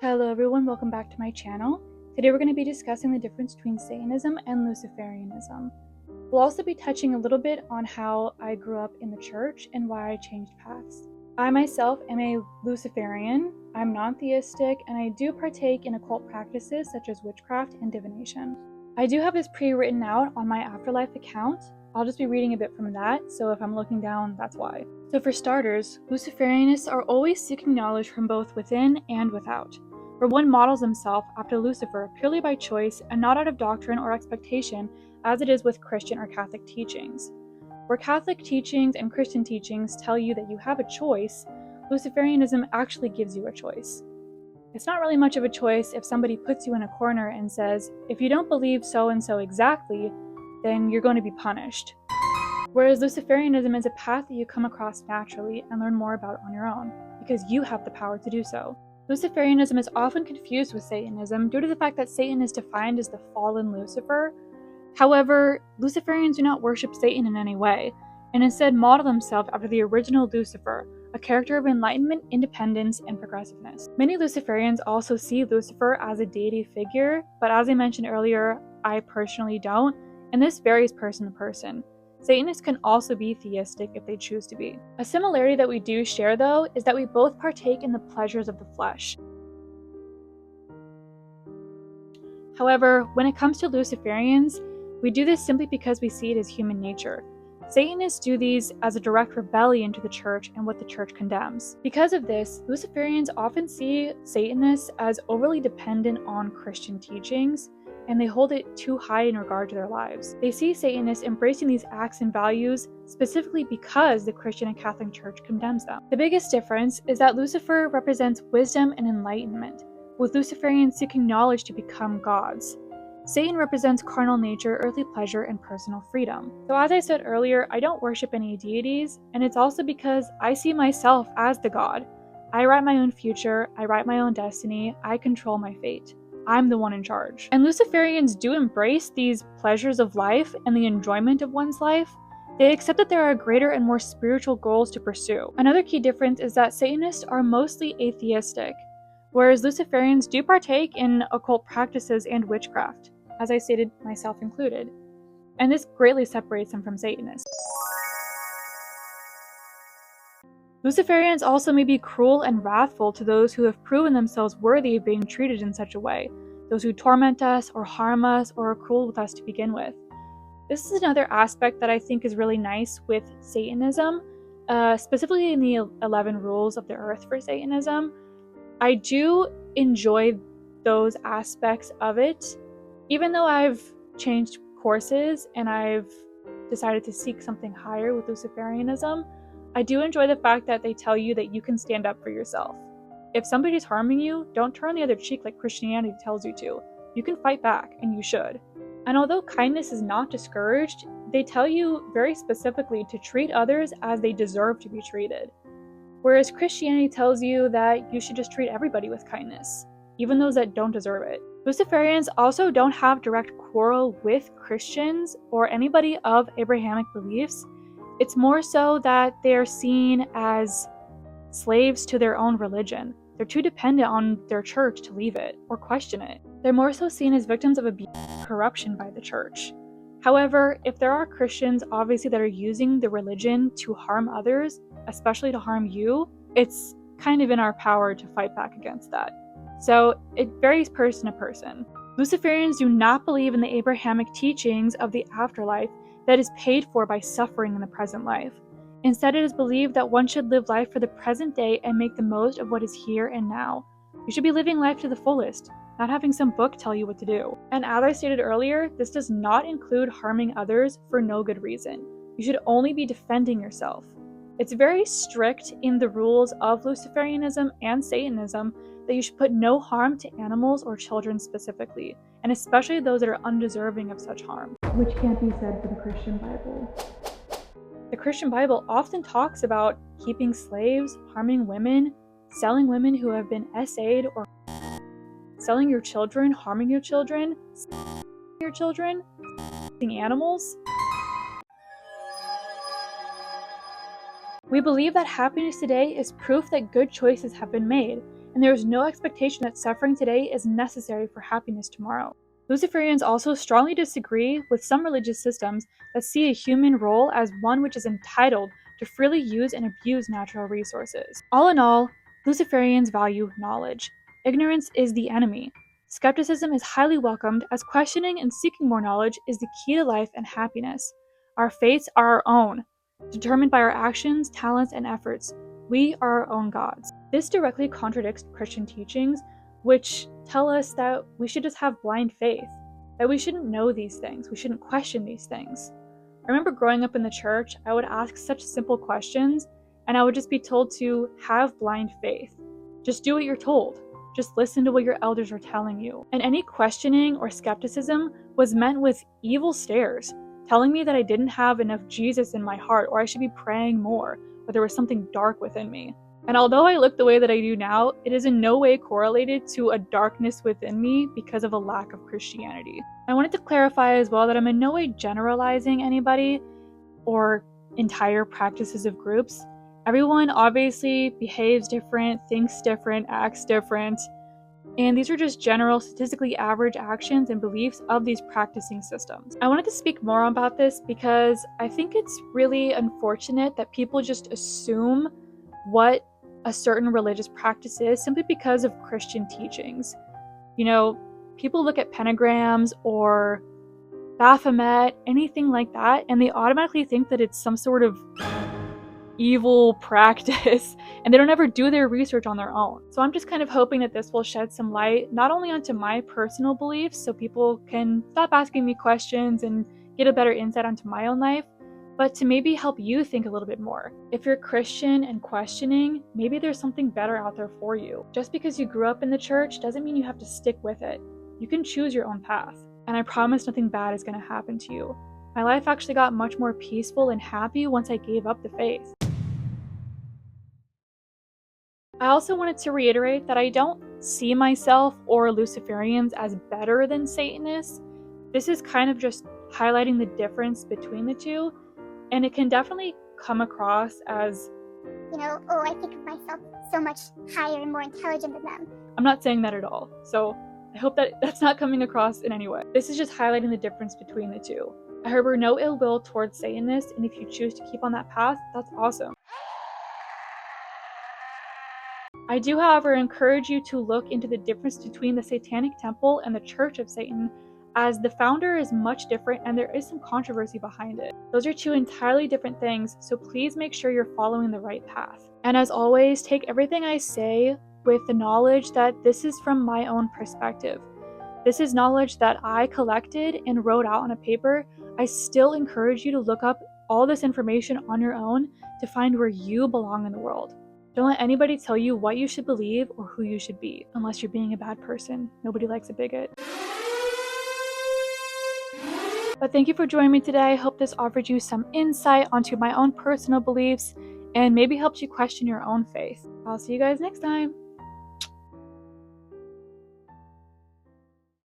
Hello everyone, welcome back to my channel. Today we're going to be discussing the difference between Satanism and Luciferianism. We'll also be touching a little bit on how I grew up in the church and why I changed paths. I myself am a Luciferian, I'm non-theistic, and I do partake in occult practices such as witchcraft and divination. I do have this pre-written out on my Afterlife account. I'll just be reading a bit from that, so if I'm looking down, that's why. So for starters, Luciferianists are always seeking knowledge from both within and without, where one models himself after Lucifer purely by choice and not out of doctrine or expectation, as it is with Christian or Catholic teachings. Where Catholic teachings and Christian teachings tell you that you have a choice, Luciferianism actually gives you a choice. It's not really much of a choice if somebody puts you in a corner and says, if you don't believe so and so exactly, then you're going to be punished. Whereas Luciferianism is a path that you come across naturally and learn more about on your own, because you have the power to do so. Luciferianism is often confused with Satanism due to the fact that Satan is defined as the fallen Lucifer. However, Luciferians do not worship Satan in any way, and instead model themselves after the original Lucifer, a character of enlightenment, independence, and progressiveness. Many Luciferians also see Lucifer as a deity figure, but as I mentioned earlier, I personally don't, and this varies person to person. Satanists can also be theistic if they choose to be. A similarity that we do share, though, is that we both partake in the pleasures of the flesh. However, when it comes to Luciferians, we do this simply because we see it as human nature. Satanists do these as a direct rebellion to the church and what the church condemns. Because of this, Luciferians often see Satanists as overly dependent on Christian teachings, and they hold it too high in regard to their lives. They see Satanists embracing these acts and values specifically because the Christian and Catholic Church condemns them. The biggest difference is that Lucifer represents wisdom and enlightenment, with Luciferians seeking knowledge to become gods. Satan represents carnal nature, earthly pleasure, and personal freedom. So as I said earlier, I don't worship any deities, and it's also because I see myself as the god. I write my own future, I write my own destiny, I control my fate. I'm the one in charge. And Luciferians do embrace these pleasures of life and the enjoyment of one's life. They accept that there are greater and more spiritual goals to pursue. Another key difference is that Satanists are mostly atheistic, whereas Luciferians do partake in occult practices and witchcraft, as I stated, myself included. And this greatly separates them from Satanists. Luciferians also may be cruel and wrathful to those who have proven themselves worthy of being treated in such a way, those who torment us or harm us or are cruel with us to begin with. This is another aspect that I think is really nice with Satanism, specifically in the 11 rules of the earth for Satanism. I do enjoy those aspects of it, even though I've changed courses and I've decided to seek something higher with Luciferianism. I do enjoy the fact that they tell you that you can stand up for yourself. If somebody's harming you, don't turn the other cheek like Christianity tells you to. You can fight back, and you should. And although kindness is not discouraged, they tell you very specifically to treat others as they deserve to be treated. Whereas Christianity tells you that you should just treat everybody with kindness, even those that don't deserve it. Luciferians also don't have direct quarrel with Christians or anybody of Abrahamic beliefs. It's more so that they are seen as slaves to their own religion. They're too dependent on their church to leave it or question it. They're more so seen as victims of abuse and corruption by the church. However, if there are Christians obviously that are using the religion to harm others, especially to harm you, it's kind of in our power to fight back against that. So it varies person to person. Luciferians do not believe in the Abrahamic teachings of the afterlife that is paid for by suffering in the present life. Instead, it is believed that one should live life for the present day and make the most of what is here and now. You should be living life to the fullest, not having some book tell you what to do. And as I stated earlier, this does not include harming others for no good reason. You should only be defending yourself. It's very strict in the rules of Luciferianism and Satanism that you should put no harm to animals or children specifically, and especially those that are undeserving of such harm. Which can't be said for the Christian Bible. The Christian Bible often talks about keeping slaves, harming women, selling women who have been SA'd, or selling your children, harming your children, animals. We believe that happiness today is proof that good choices have been made, and there is no expectation that suffering today is necessary for happiness tomorrow. Luciferians also strongly disagree with some religious systems that see a human role as one which is entitled to freely use and abuse natural resources. All in all, Luciferians value knowledge. Ignorance is the enemy. Skepticism is highly welcomed, as questioning and seeking more knowledge is the key to life and happiness. Our fates are our own, determined by our actions, talents, and efforts. We are our own gods. This directly contradicts Christian teachings, which tell us that we should just have blind faith, that we shouldn't know these things, we shouldn't question these things. I remember growing up in the church, I would ask such simple questions, and I would just be told to have blind faith. Just do what you're told. Just listen to what your elders are telling you. And any questioning or skepticism was met with evil stares, telling me that I didn't have enough Jesus in my heart, or I should be praying more, or there was something dark within me. And although I look the way that I do now, it is in no way correlated to a darkness within me because of a lack of Christianity. I wanted to clarify as well that I'm in no way generalizing anybody or entire practices of groups. Everyone obviously behaves different, thinks different, acts different, and these are just general, statistically average actions and beliefs of these practicing systems. I wanted to speak more about this because I think it's really unfortunate that people just assume what a certain religious practice is simply because of Christian teachings. You know, people look at pentagrams or Baphomet, anything like that, and they automatically think that it's some sort of evil practice, and they don't ever do their research on their own. So I'm just kind of hoping that this will shed some light, not only onto my personal beliefs, so people can stop asking me questions and get a better insight onto my own life, but to maybe help you think a little bit more. If you're Christian and questioning, maybe there's something better out there for you. Just because you grew up in the church doesn't mean you have to stick with it. You can choose your own path, and I promise nothing bad is going to happen to you. My life actually got much more peaceful and happy once I gave up the faith. I also wanted to reiterate that I don't see myself or Luciferians as better than Satanists. This is kind of just highlighting the difference between the two, and it can definitely come across as, I think of myself so much higher and more intelligent than them. I'm not saying that at all, so I hope that that's not coming across in any way. This is just highlighting the difference between the two. I harbor no ill will towards Satanists, and if you choose to keep on that path, that's awesome. I do, however, encourage you to look into the difference between the Satanic Temple and the Church of Satan, as the founder is much different and there is some controversy behind it. Those are two entirely different things, so please make sure you're following the right path. And as always, take everything I say with the knowledge that this is from my own perspective. This is knowledge that I collected and wrote out on a paper. I still encourage you to look up all this information on your own to find where you belong in the world. Don't let anybody tell you what you should believe or who you should be, unless you're being a bad person. Nobody likes a bigot. But thank you for joining me today. I hope this offered you some insight onto my own personal beliefs and maybe helped you question your own faith. I'll see you guys next time.